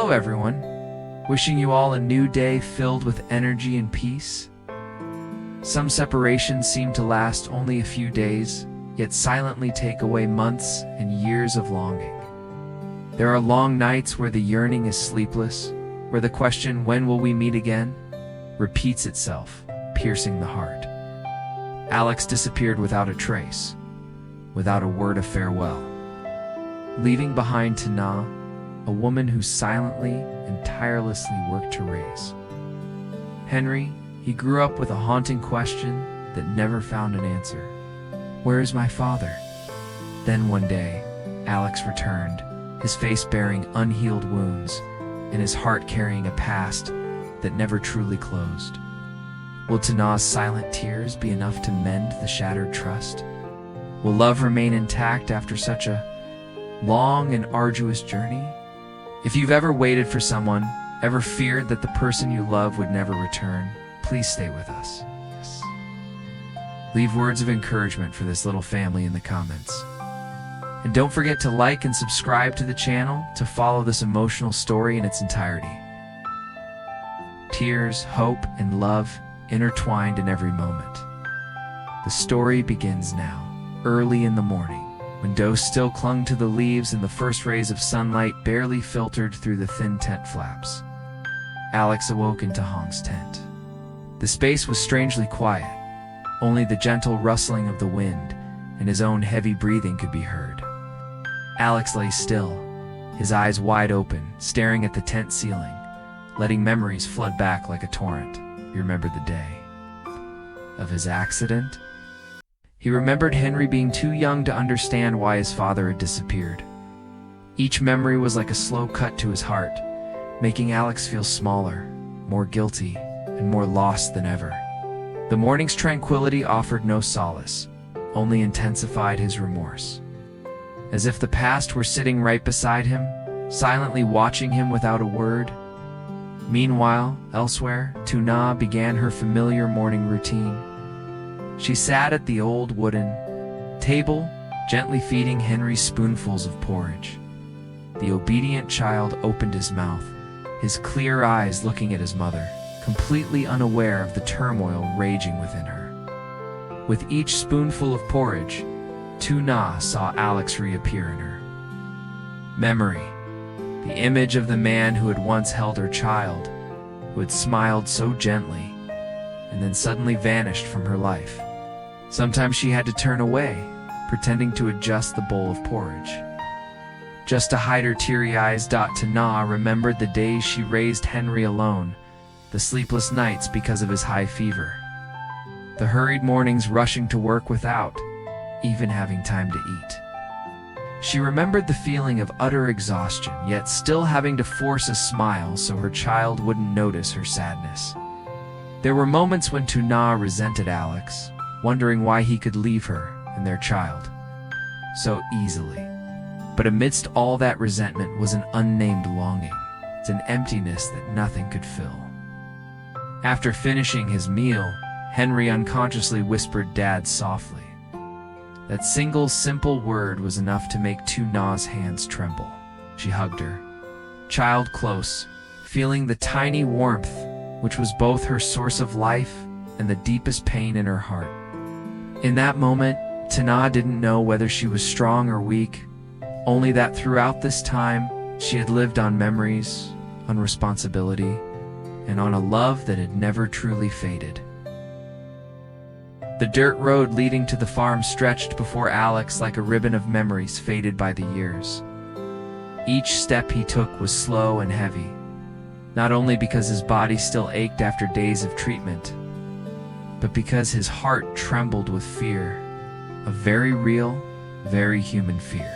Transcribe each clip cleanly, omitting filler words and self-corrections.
Hello everyone, wishing you all a new day filled with energy and peace. Some separations seem to last only a few days, yet silently take away months and years of longing. There are long nights where the yearning is sleepless, where the question, when will we meet again, repeats itself, piercing the heart. Alex disappeared without a trace, without a word of farewell, leaving behind Tana, a woman who silently and tirelessly worked to raise. Henry, he grew up with a haunting question that never found an answer. Where is my father? Then one day, Alex returned, his face bearing unhealed wounds, and his heart carrying a past that never truly closed. Will Tana's silent tears be enough to mend the shattered trust? Will love remain intact after such a long and arduous journey? If you've ever waited for someone, ever feared that the person you love would never return, please stay with us. Leave words of encouragement for this little family in the comments. And don't forget to like and subscribe to the channel to follow this emotional story in its entirety. Tears, hope, and love intertwined in every moment. The story begins now, early in the morning, when dough still clung to the leaves and the first rays of sunlight barely filtered through the thin tent flaps. Alex awoke in Lifieingl's tent. The space was strangely quiet. Only the gentle rustling of the wind and his own heavy breathing could be heard. Alex lay still, his eyes wide open, staring at the tent ceiling, letting memories flood back like a torrent. He remembered the day of his accident. He remembered Henry being too young to understand why his father had disappeared. Each memory was like a slow cut to his heart, making Alex feel smaller, more guilty, and more lost than ever. The morning's tranquility offered no solace, only intensified his remorse. As if the past were sitting right beside him, silently watching him without a word. Meanwhile, elsewhere, Tana began her familiar morning routine. She sat at the old wooden table, gently feeding Henry spoonfuls of porridge. The obedient child opened his mouth, his clear eyes looking at his mother, completely unaware of the turmoil raging within her. With each spoonful of porridge, Tana saw Alex reappear in her memory, the image of the man who had once held her child, who had smiled so gently, and then suddenly vanished from her life. Sometimes she had to turn away, pretending to adjust the bowl of porridge, just to hide her teary eyes. Tana remembered the days she raised Henry alone, the sleepless nights because of his high fever, the hurried mornings rushing to work without even having time to eat. She remembered the feeling of utter exhaustion, yet still having to force a smile so her child wouldn't notice her sadness. There were moments when Tana resented Alex, wondering why he could leave her and their child so easily. But amidst all that resentment was an unnamed longing, an emptiness that nothing could fill. After finishing his meal, Henry unconsciously whispered "Dad" softly. That single simple word was enough to make Tana's hands tremble. She hugged her child close, feeling the tiny warmth which was both her source of life and the deepest pain in her heart. In that moment, Tana didn't know whether she was strong or weak, only that throughout this time, she had lived on memories, on responsibility, and on a love that had never truly faded. The dirt road leading to the farm stretched before Alex like a ribbon of memories faded by the years. Each step he took was slow and heavy, not only because his body still ached after days of treatment, but because his heart trembled with fear, a very real, very human fear.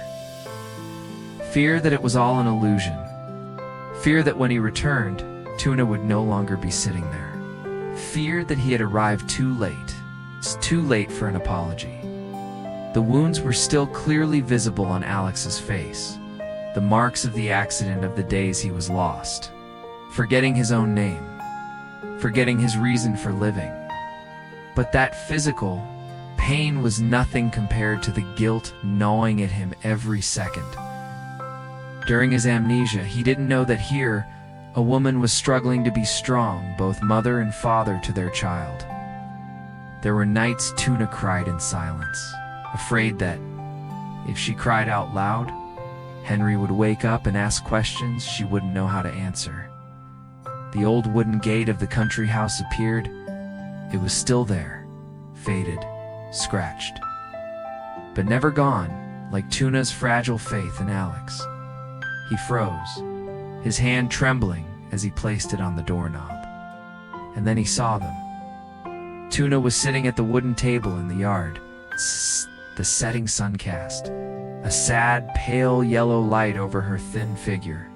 Fear that it was all an illusion. Fear that when he returned, Tana would no longer be sitting there. Fear that he had arrived too late. It's too late for an apology. The wounds were still clearly visible on Alex's face, the marks of the accident of the days he was lost, forgetting his own name, forgetting his reason for living. But that physical pain was nothing compared to the guilt gnawing at him every second. During his amnesia, he didn't know that here, a woman was struggling to be strong, both mother and father to their child. There were nights Tuna cried in silence, afraid that, if she cried out loud, Henry would wake up and ask questions she wouldn't know how to answer. The old wooden gate of the country house appeared. It was still there, faded, scratched, but never gone, like Tuna's fragile faith in Alex. He froze, his hand trembling as he placed it on the doorknob. And then he saw them. Tuna was sitting at the wooden table in the yard. The setting sun cast a sad, pale yellow light over her thin figure.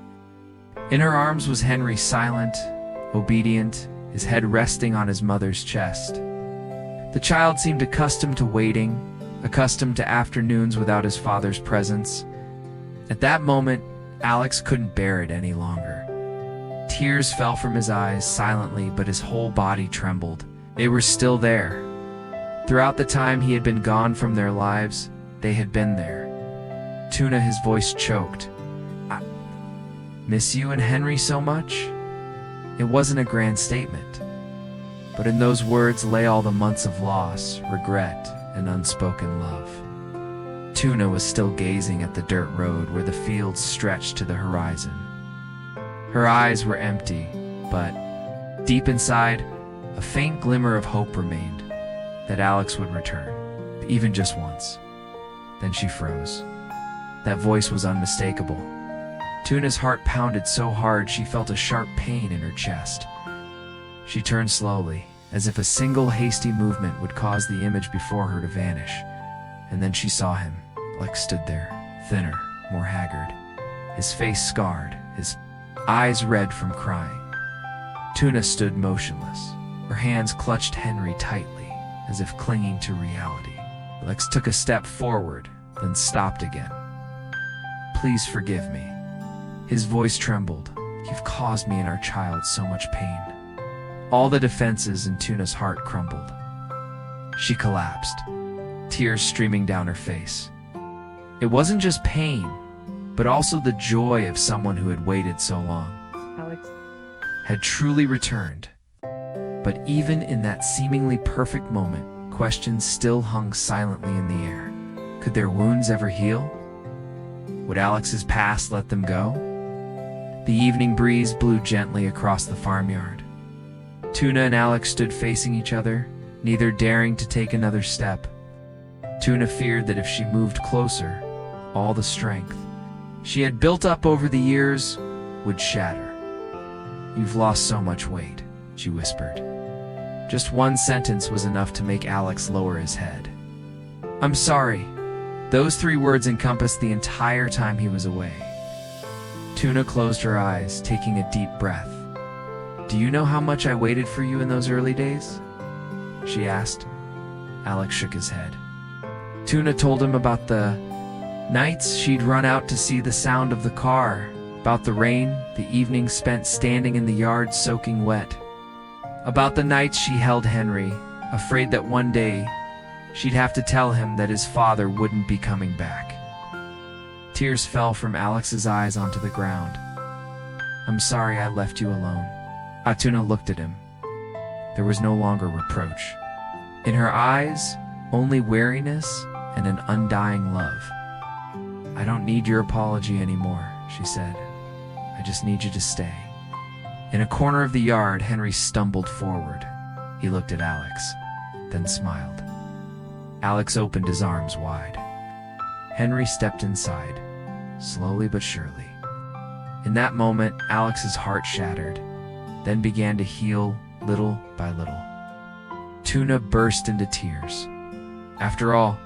In her arms was Henry, silent, obedient, his head resting on his mother's chest. The child seemed accustomed to waiting, accustomed to afternoons without his father's presence. At that moment, Alex couldn't bear it any longer. Tears fell from his eyes silently, but his whole body trembled. They were still there. Throughout the time he had been gone from their lives, they had been there. Tuna, his voice choked. "I miss you and Henry so much?" It wasn't a grand statement, but in those words lay all the months of loss, regret, and unspoken love. Tuna was still gazing at the dirt road where the fields stretched to the horizon. Her eyes were empty, but deep inside, a faint glimmer of hope remained, that Alex would return, even just once. Then she froze. That voice was unmistakable. Tuna's heart pounded so hard she felt a sharp pain in her chest. She turned slowly, as if a single hasty movement would cause the image before her to vanish. And then she saw him. Alex stood there, thinner, more haggard, his face scarred, his eyes red from crying. Tuna stood motionless, her hands clutched Henry tightly, as if clinging to reality. Alex took a step forward, then stopped again. "Please forgive me." His voice trembled. "You've caused me and our child so much pain." All the defenses in Tuna's heart crumbled. She collapsed, tears streaming down her face. It wasn't just pain, but also the joy of someone who had waited so long. Alex had truly returned. But even in that seemingly perfect moment, questions still hung silently in the air. Could their wounds ever heal? Would Alex's past let them go? The evening breeze blew gently across the farmyard. Tuna and Alex stood facing each other, neither daring to take another step. Tuna feared that if she moved closer, all the strength she had built up over the years would shatter. "You've lost so much weight," she whispered. Just one sentence was enough to make Alex lower his head. "I'm sorry." Those 3 words encompassed the entire time he was away. Tuna closed her eyes, taking a deep breath. "Do you know how much I waited for you in those early days?" she asked. Alex shook his head. Tuna told him about the nights she'd run out to see the sound of the car, about the rain, the evenings spent standing in the yard soaking wet, about the nights she held Henry, afraid that one day she'd have to tell him that his father wouldn't be coming back. Tears fell from Alex's eyes onto the ground. "I'm sorry I left you alone." Tuna looked at him. There was no longer reproach. In her eyes, only weariness and an undying love. "I don't need your apology anymore," she said. "I just need you to stay." In a corner of the yard, Henry stumbled forward. He looked at Alex, then smiled. Alex opened his arms wide. Henry stepped inside, slowly but surely. In that moment, Alex's heart shattered, then began to heal little by little. Tuna burst into tears. After all,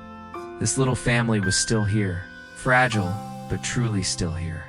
this little family was still here, fragile, but truly still here.